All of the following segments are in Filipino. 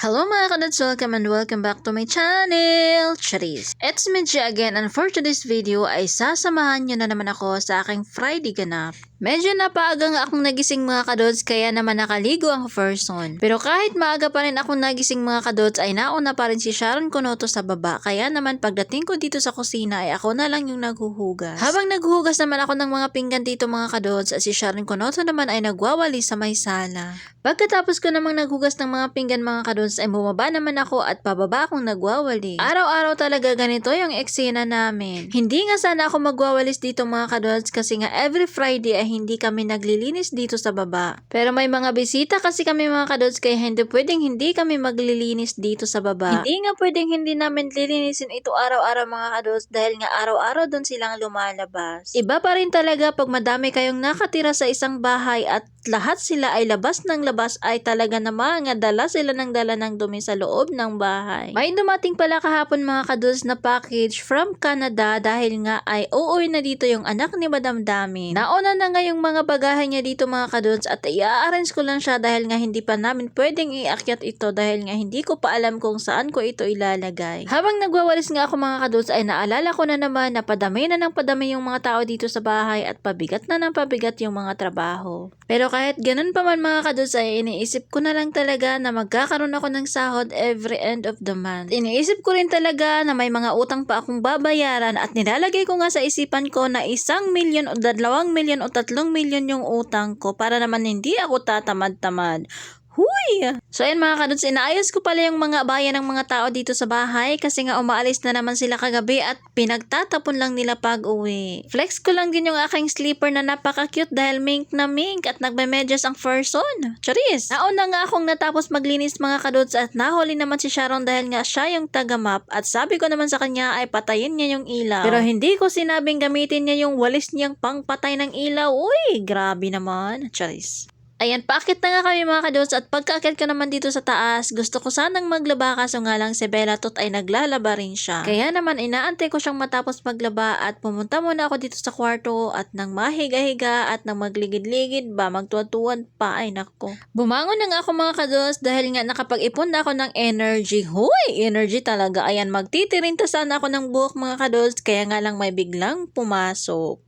Hello mga kanads, welcome back to my channel, Charis. It's me Gia again, and for today's video ay sasamahan nyo na naman ako sa aking Friday ganap. Medyo napaaga nga akong nagising mga kadods, kaya naman nakaligo ang person. Pero kahit maaga pa rin akong nagising mga kadods ay nauna pa rin si Sharon Kunoto sa baba, kaya naman pagdating ko dito sa kusina ay ako na lang yung naghuhugas. Habang naghuhugas naman ako ng mga pinggan dito mga kadods, at si Sharon Kunoto naman ay nagwawali sa may sala. Pagkatapos ko namang naghugas ng mga pinggan mga kadods ay bumaba naman ako at pababa akong nagwawali. Araw-araw talaga ganito yung eksena namin. Hindi nga sana ako magwawalis dito mga kadods kasi nga every Friday ay hindi kami naglilinis dito sa baba. Pero may mga bisita kasi kami mga kadods kaya hindi pwedeng hindi kami maglilinis dito sa baba. Hindi nga pwedeng hindi namin lilinisin ito araw-araw mga kadods dahil nga araw-araw doon silang lumalabas. Iba pa rin talaga pag madami kayong nakatira sa isang bahay at lahat sila ay labas ng labas ay talaga namang nga dala sila ng dala ng dumi sa loob ng bahay. May dumating pala kahapon mga kadods na package from Canada dahil nga ay uuwi na dito yung anak ni Madam Dami. Nauna na nga yung mga bagahe niya dito mga kadods at i-arrange ko lang siya dahil nga hindi pa namin pwedeng iakyat ito dahil nga hindi ko pa alam kung saan ko ito ilalagay. Habang nagwawalis nga ako mga kadods ay naalala ko na naman na padami na ng padami yung mga tao dito sa bahay at pabigat na ng pabigat yung mga trabaho. Pero kahit ganun pa man mga kadods ay iniisip ko na lang talaga na magkakaroon ako ng sahod every end of the month. Iniisip ko rin talaga na may mga utang pa akong babayaran at nilalagay ko nga sa isipan ko na 1,000,000 o 2,000,000 o 3,000,000 yung utang ko para naman hindi ako tatamad-tamad. Huy! So ayun mga kadods, inaayos ko pala yung mga bayan ng mga tao dito sa bahay kasi nga umaalis na naman sila kagabi at pinagtatapon lang nila pag uwi. Flex ko lang din yung aking sleeper na napaka-cute dahil mink na mink at nagme-medyas ang person. Charis! Nauna nga akong natapos maglinis mga kadods at nahuli naman si Sharon dahil nga siya yung taga-map at sabi ko naman sa kanya ay patayin niya yung ilaw. Pero hindi ko sinabing gamitin niya yung walis niyang pangpatay ng ilaw. Uy! Grabe naman. Charis! Ayan, paakit na nga kami mga kadods at pagkaakit ko naman dito sa taas, gusto ko sanang maglaba kaso nga lang si Bella Tot ay naglalaba rin siya. Kaya naman inaantay ko siyang matapos maglaba at pumunta muna ako dito sa kwarto at nang mahiga-higa at nang magligid-ligid ba, magtuwan-tuwan pa, ay nako. Bumangon na nga ako mga kadods dahil nga nakapag-ipon na ako ng energy. Huy! Energy talaga. Ayan, magtitirinta sana ako ng buhok mga kadods kaya nga lang may biglang pumasok.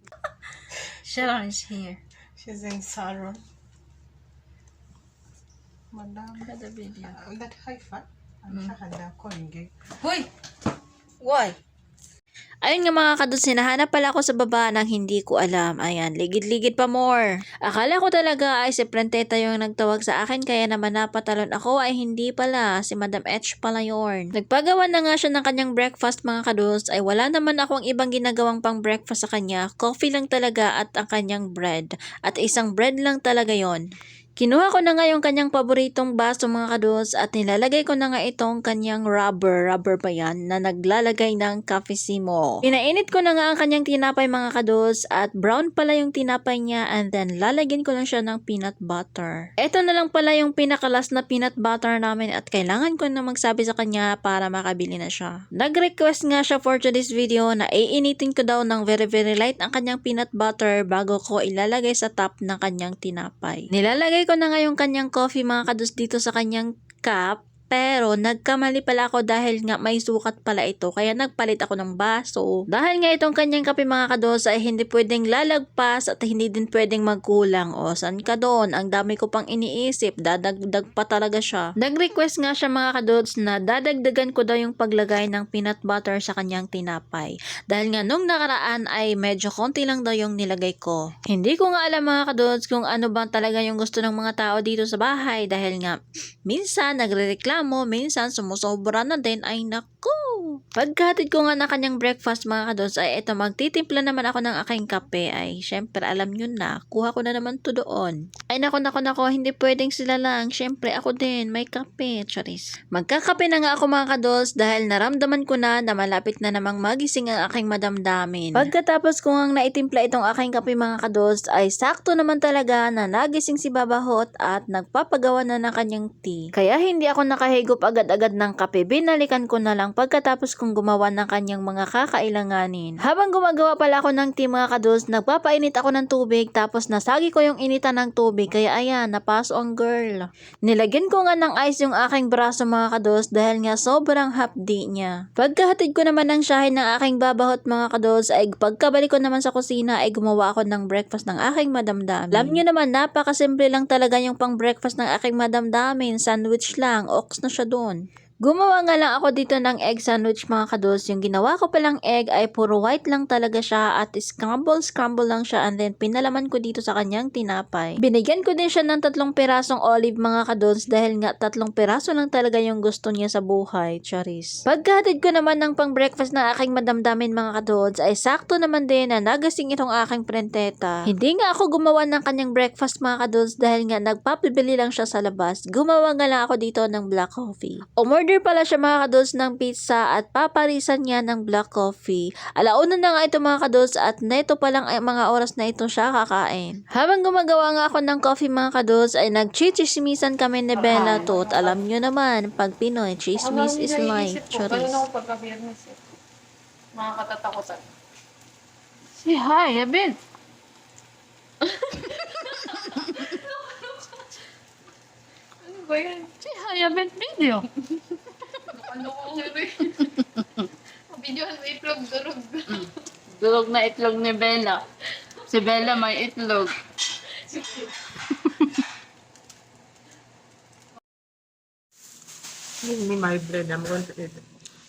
Sharon is here. She's in sorrow. Madam, Kada video. that high fat. Ang handa ko hindi. Hoy! Why? Ayun nga mga kadods, hinahanap pala ako sa baba nang hindi ko alam. Ayan, ligid-ligid pa more. Akala ko talaga ay si Prenteta yung nagtawag sa akin kaya naman napatalon ako ay hindi pala. Si Madam H pala yun. Nagpagawa na nga siya ng kanyang breakfast mga kadods ay wala naman akong ibang ginagawang pang breakfast sa kanya. Coffee lang talaga at ang kanyang bread. At isang bread lang talaga yon. Kinuha ko na nga yung kanyang paboritong baso mga kadods at nilalagay ko na nga itong kanyang rubber ba yan, na naglalagay ng cafecimo. Pinainit ko na nga ang kanyang tinapay mga kadods at brown pala yung tinapay niya and then lalagyan ko lang siya ng peanut butter. Ito na lang pala yung pinakalas na peanut butter namin at kailangan ko na magsabi sa kanya para makabili na siya. Nag-request nga siya for today's video na iinitin ko daw ng very light ang kanyang peanut butter bago ko ilalagay sa top ng kanyang tinapay. Nilalagay ko na nga yung kanyang coffee mga kadods dito sa kanyang cup. Pero nagkamali pala ako dahil nga may sukat pala ito kaya nagpalit ako ng baso. Dahil nga itong kanyang kape mga kadods ay hindi pwedeng lalagpas at hindi din pwedeng magkulang. O saan ka doon? Ang dami ko pang iniisip. Dadagdag pa talaga siya. Nag-request nga siya mga kadods na dadagdagan ko daw yung paglagay ng peanut butter sa kanyang tinapay. Dahil nga nung nakaraan ay medyo konti lang daw yung nilagay ko. Hindi ko nga alam mga kadods kung ano bang talaga yung gusto ng mga tao dito sa bahay dahil nga minsan nagre-reklamo mo, minsan sumusobra na din, ay naku. Pagkatid ko nga na kanyang breakfast mga kadods ay eto, magtitimpla naman ako ng aking kape. Ay syempre alam nyo na, kuha ko na naman to doon. Ay nako, hindi pwedeng sila lang, syempre ako din may kape. Charis. Magkakape na nga ako mga kadods dahil naramdaman ko na malapit na namang magising ang aking madamdamin. Pagkatapos ko nga naitimpla itong aking kape mga kadods ay sakto naman talaga na nagising si Babahot at nagpapagawa na ng kanyang tea. Kaya hindi ako nakahigop agad-agad ng kape, binalikan ko na lang pagkatapos pagkatapos kong gumawa ng kanyang mga kakailanganin. Habang gumagawa pala ako ng tea mga kados, nagpapainit ako ng tubig tapos nasagi ko yung initan ng tubig kaya ayan, napaso ang girl. Nilagyan ko nga ng ice yung aking braso mga kados dahil nga sobrang hapdi niya. Pagkahatid ko naman ng shahin ng aking babahot mga kados ay pagkabalik ko naman sa kusina ay gumawa ako ng breakfast ng aking madamdamin. Alam nyo naman napakasimple lang talaga yung pang breakfast ng aking madamdamin, sandwich lang, ox na siya doon. Gumawa nga lang ako dito ng egg sandwich mga kados. Yung ginawa ko palang egg ay puro white lang talaga siya at scramble lang siya and then pinalaman ko dito sa kanyang tinapay. Binigyan ko din siya ng 3 pirasong olive mga kados dahil nga 3 piraso lang talaga yung gusto niya sa buhay, charis. Pagkahatid ko naman ng pang breakfast na aking madamdamin mga kados ay sakto naman din na nagasing itong aking prenteta. Hindi nga ako gumawa ng kanyang breakfast mga kados dahil nga nagpapabili lang siya sa labas. Gumawa nga lang ako dito ng black coffee. Order pala siya mga kados ng pizza at paparisan niya ng black coffee. Alauna na nga ito mga kados at neto pa lang ay mga oras na ito siya kakain. Habang gumagawa nga ako ng coffee mga kados ay nagchichismisan kami ni Bella to. At alam nyo naman, pag Pinoy, chismis is life. Ganun Charis. ako pagka-biyernes eh. Mga katatakutan. Say hi, Abin. Ano ba yan? Say hi, Abin. Video. Ano ko rin. Videohan may itlog, durog. Durog na itlog ni Bella. Si Bella may itlog. Give me my bread. I'm going to eat it.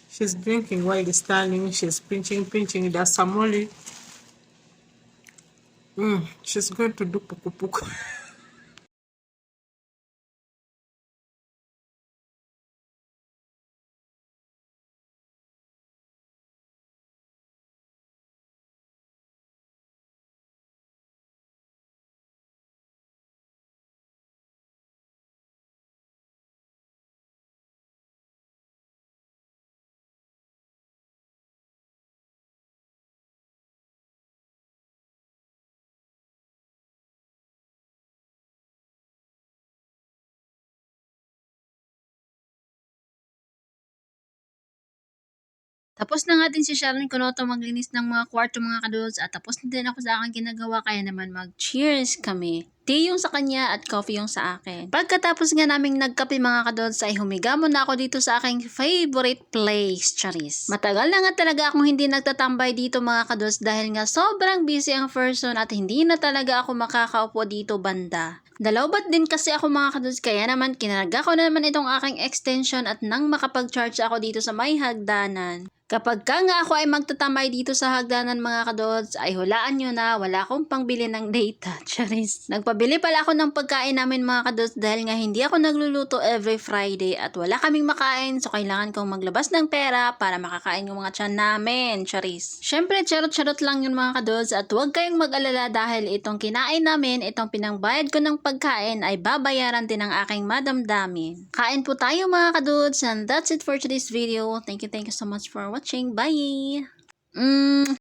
She's drinking while standing. She's pinching. That's samoli. She's going to do puku puku. Tapos na nga din si Sharon Kunoto maglinis ng mga kwarto mga kados at tapos na din ako sa aking ginagawa kaya naman mag-cheers kami. Tea yung sa kanya at coffee yung sa akin. Pagkatapos nga naming nagkape mga kadods ay humiga muna ako dito sa aking favorite place, charis. Matagal na nga talaga akong hindi nagtatambay dito mga kadods dahil nga sobrang busy ang person at hindi na talaga ako makakaupo dito banda. Dalawbat din kasi ako mga kadods kaya naman kinarga ko na naman itong aking extension at nang makapag-charge ako dito sa may hagdanan. Kapag ka nga ako ay magtatambay dito sa hagdanan mga kadods, ay hulaan nyo na wala akong pangbili ng data, charis. Nagpabili pala ako ng pagkain namin mga kadods dahil nga hindi ako nagluluto every Friday at wala kaming makain so kailangan kong maglabas ng pera para makakain yung mga tiyan namin, charis. Syempre, charot-charot lang yun mga kadods at huwag kayong mag-alala dahil itong kinain namin, itong pinangbayad ko ng pagkain ay babayaran din ng aking madamdamin. Kain po tayo mga kadods and that's it for today's video. Thank you so much for watching. Bye!